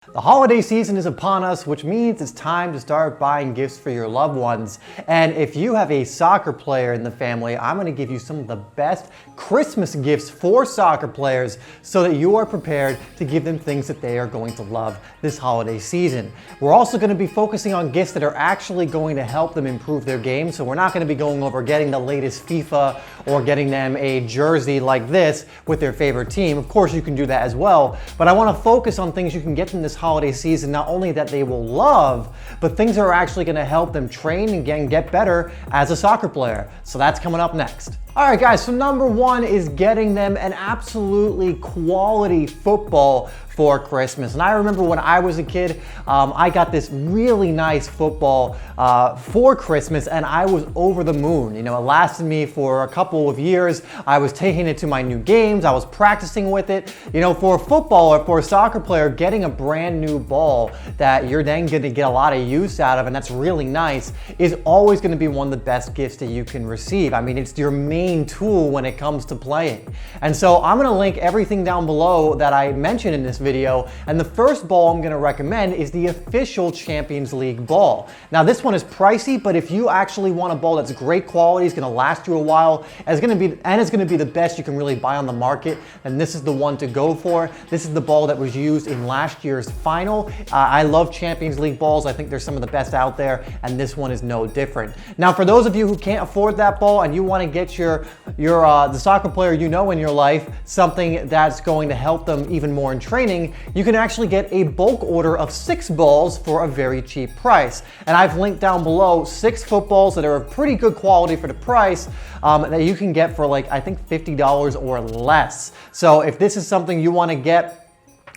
The holiday season is upon us, which means it's time to start buying gifts for your loved ones. And if you have a soccer player in the family, I'm going to give you some of the best Christmas gifts for soccer players so that you are prepared to give them things that they are going to love this holiday season. We're also going to be focusing on gifts that are actually going to help them improve their game. So we're not going to be going over getting the latest FIFA or getting them a jersey like this with their favorite team. Of course, you can do that as well, but I want to focus on things you can get them this holiday season, not only that they will love, but things that are actually going to help them train and get better as a soccer player. So that's coming up next. All right, guys, so number one is getting them an absolutely quality football for Christmas. And I remember when I was a kid, I got this really nice football for Christmas, and I was over the moon. You know, it lasted me for a couple of years. I was taking it to my new games. I was practicing with it. You know, for a football or for a soccer player, getting a brand new ball that you're then going to get a lot of use out of, and that's really nice, is always going to be one of the best gifts that you can receive. I mean, it's your main tool when it comes to playing. And so I'm going to link everything down below that I mentioned in this video, and the first ball I'm going to recommend is the official Champions League ball. Now this one is pricey, but if you actually want a ball that's great quality, is going to last you a while, and it's going to be the best you can really buy on the market, then this is the one to go for. This is the ball that was used in last year's final. I love Champions League balls. I think they're some of the best out there, and this one is no different. Now for those of you who can't afford that ball and you want to get the soccer player you know in your life something that's going to help them even more in training, you can actually get a bulk order of 6 balls for a very cheap price. And I've linked down below 6 footballs that are of pretty good quality for the price that you can get for, like, I think $50 or less. So if this is something you want to get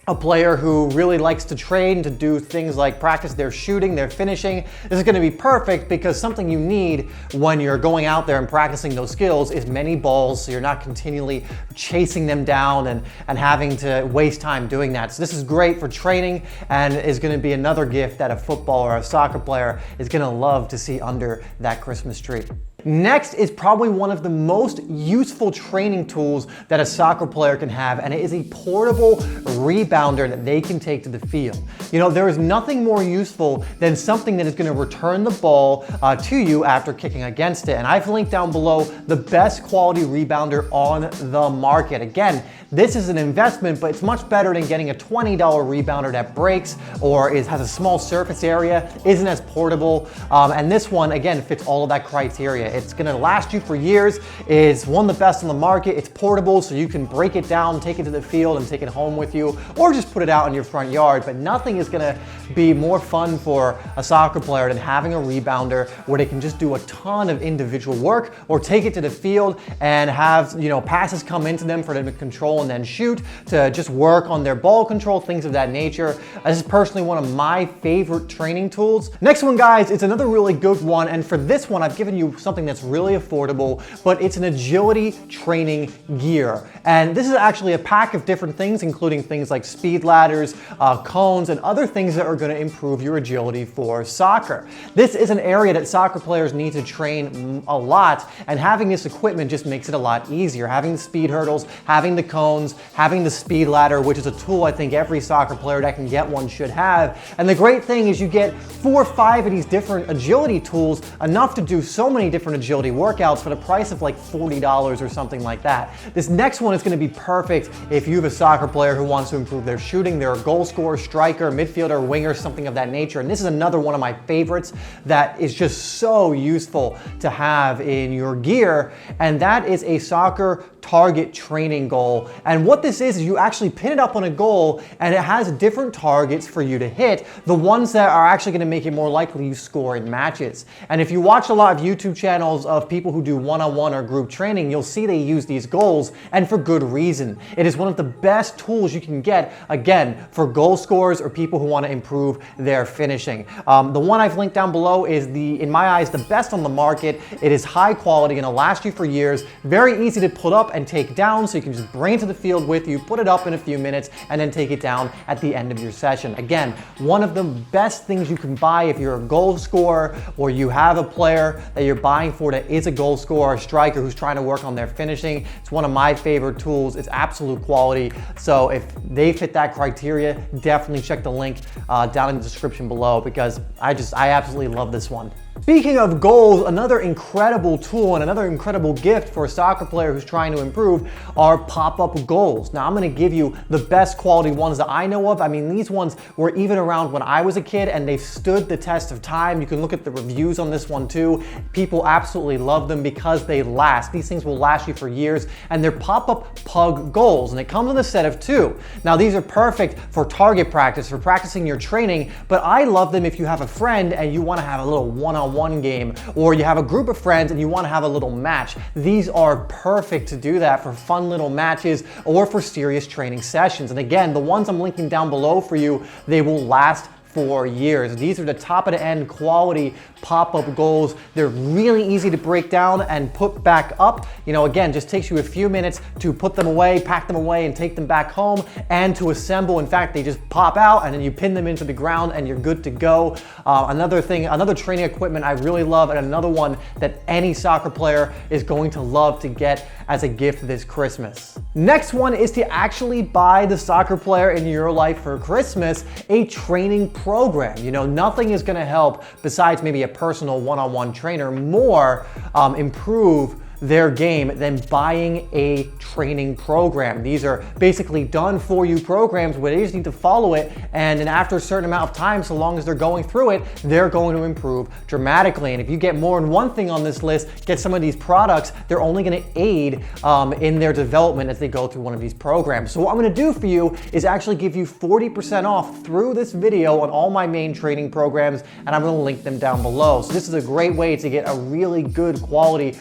a player who really likes to train, to do things like practice their shooting, their finishing, this is going to be perfect, because something you need when you're going out there and practicing those skills is many balls, so you're not continually chasing them down and having to waste time doing that. So this is great for training, and is going to be another gift that a football or a soccer player is going to love to see under that Christmas tree. Next is probably one of the most useful training tools that a soccer player can have, and it is a portable rebounder that they can take to the field. You know, there is nothing more useful than something that is going to return the ball to you after kicking against it. And I've linked down below the best quality rebounder on the market. Again, this is an investment, but it's much better than getting a $20 rebounder that breaks or has a small surface area, isn't as portable. And this one, again, fits all of that criteria. It's going to last you for years. It's one of the best on the market. It's portable, so you can break it down, take it to the field, and take it home with you, or just put it out in your front yard. But nothing is going to be more fun for a soccer player than having a rebounder where they can just do a ton of individual work, or take it to the field and have, you know, passes come into them for them to control and then shoot, to just work on their ball control, things of that nature. This is personally one of my favorite training tools. Next one, guys, it's another really good one, and for this one I've given you something that's really affordable, but it's an agility training gear. And this is actually a pack of different things, including things like speed ladders, cones, and other things that are going to improve your agility for soccer. This is an area that soccer players need to train a lot, and having this equipment just makes it a lot easier. Having the speed hurdles, having the cones, having the speed ladder, which is a tool I think every soccer player that can get one should have. And the great thing is you get 4 or 5 of these different agility tools, enough to do so many different agility workouts for the price of like $40 or something like that. This next one is going to be perfect if you have a soccer player who wants to improve their shooting. They're a goal scorer, striker, midfielder, winger, something of that nature. And this is another one of my favorites that is just so useful to have in your gear, and that is a soccer target training goal. And what this is you actually pin it up on a goal, and it has different targets for you to hit, the ones that are actually going to make it more likely you score in matches. And if you watch a lot of YouTube channels of people who do one-on-one or group training, you'll see they use these goals, and for good reason. It is one of the best tools you can get, again, for goal scorers or people who want to improve improve their finishing. The one I've linked down below is in my eyes, the best on the market. It is high quality, gonna last you for years, very easy to put up and take down, so you can just bring it to the field with you, put it up in a few minutes, and then take it down at the end of your session. Again, one of the best things you can buy if you're a goal scorer or you have a player that you're buying for that is a goal scorer, a striker who's trying to work on their finishing. It's one of my favorite tools. It's absolute quality. So if they fit that criteria, definitely check the link down in the description below, because I absolutely love this one. Speaking of goals, another incredible tool and another incredible gift for a soccer player who's trying to improve are pop-up goals. Now I'm gonna give you the best quality ones that I know of. I mean, these ones were even around when I was a kid and they've stood the test of time. You can look at the reviews on this one too. People absolutely love them because they last. These things will last you for years, and they're pop-up pug goals, and it comes in a set of 2. Now these are perfect for target practice, for practicing your training, but I love them if you have a friend and you wanna have a little one-on-one game, or you have a group of friends and you want to have a little match. These are perfect to do that for fun little matches or for serious training sessions. And again, the ones I'm linking down below for you, they will last for years. These are the top of the end quality pop-up goals. They're really easy to break down and put back up. You know, again, just takes you a few minutes to put them away, pack them away, and take them back home, and to assemble. In fact, they just pop out and then you pin them into the ground and you're good to go. Another training equipment I really love, and another one that any soccer player is going to love to get as a gift this Christmas. Next one is to actually buy the soccer player in your life for Christmas a training program. You know, nothing is gonna help besides maybe a personal one-on-one trainer more improve their game than buying a training program. These are basically done for you programs where they just need to follow it, and then after a certain amount of time, so long as they're going through it, they're going to improve dramatically. And if you get more than one thing on this list, get some of these products, they're only gonna aid in their development as they go through one of these programs. So what I'm gonna do for you is actually give you 40% off through this video on all my main training programs, and I'm gonna link them down below. So this is a great way to get a really good quality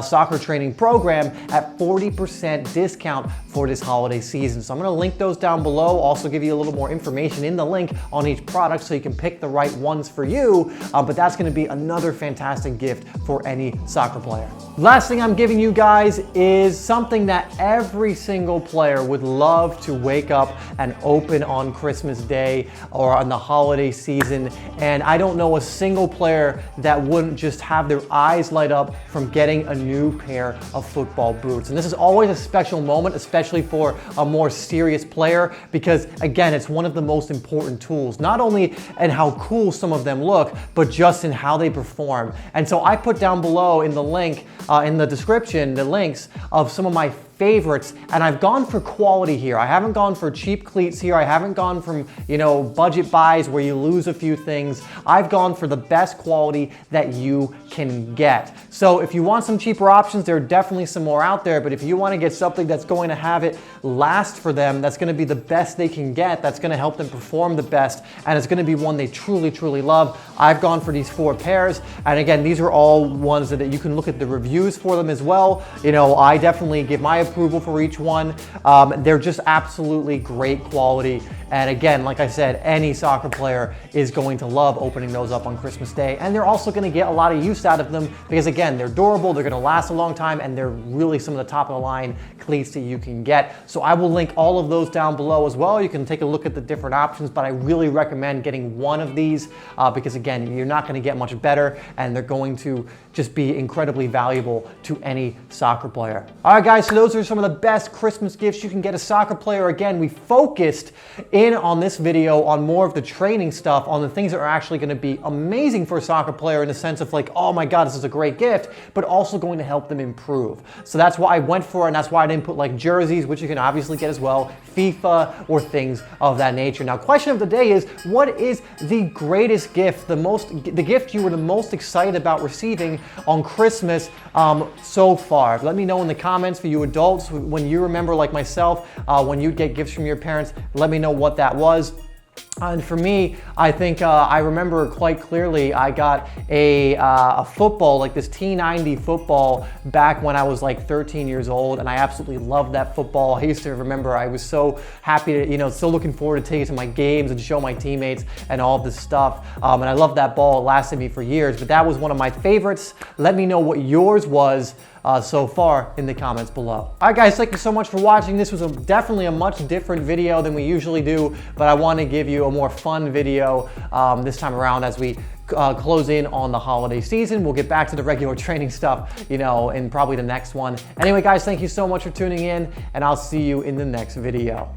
soccer training program at 40% discount for this holiday season. So I'm gonna link those down below, also give you a little more information in the link on each product so you can pick the right ones for you, but that's gonna be another fantastic gift for any soccer player. Last thing I'm giving you guys is something that every single player would love to wake up and open on Christmas Day or on the holiday season, and I don't know a single player that wouldn't just have their eyes light up from getting a new pair of football boots. And this is always a special moment, especially for a more serious player, because again, it's one of the most important tools, not only in how cool some of them look, but just in how they perform. And so I put down below in the link, in the description, the links of some of my favorites, and I've gone for quality here. I haven't gone for cheap cleats here. I haven't gone from, you know, budget buys where you lose a few things. I've gone for the best quality that you can get. So if you want some cheaper options, there are definitely some more out there, but if you want to get something that's going to have it last for them, that's going to be the best they can get, that's going to help them perform the best, and it's going to be one they truly, truly love, I've gone for these 4 pairs. And again, these are all ones that you can look at the reviews for them as well. You know, I definitely give my approval for each one. They're just absolutely great quality. And again, like I said, any soccer player is going to love opening those up on Christmas Day. And they're also going to get a lot of use out of them because again, they're durable, they're going to last a long time, and they're really some of the top of the line cleats that you can get. So I will link all of those down below as well. You can take a look at the different options, but I really recommend getting one of these because again, you're not going to get much better, and they're going to just be incredibly valuable to any soccer player. All right, guys, so those are some of the best Christmas gifts you can get a soccer player. Again, we focused in on this video on more of the training stuff, on the things that are actually going to be amazing for a soccer player in the sense of like, oh my God, this is a great gift, but also going to help them improve. So that's why I went for it, and that's why I didn't put like jerseys, which you can obviously get as well, FIFA, or things of that nature. Now, question of the day is, what is the greatest gift, the gift you were the most excited about receiving on Christmas so far? Let me know in the comments for you adults, when you remember like myself, when you'd get gifts from your parents, let me know what that was. And for me, I think I remember quite clearly I got a football, like this T90 football back when I was like 13 years old, and I absolutely loved that football. I used to remember I was so happy to, you know, so looking forward to take it to my games and show my teammates and all this stuff. And I loved that ball. It lasted me for years, but that was one of my favorites. Let me know what yours was so far in the comments below. All right, guys, thank you so much for watching. This was definitely a much different video than we usually do, but I want to give you a more fun video this time around as we close in on the holiday season. We'll get back to the regular training stuff, you know, in probably the next one. Anyway, guys, thank you so much for tuning in, and I'll see you in the next video.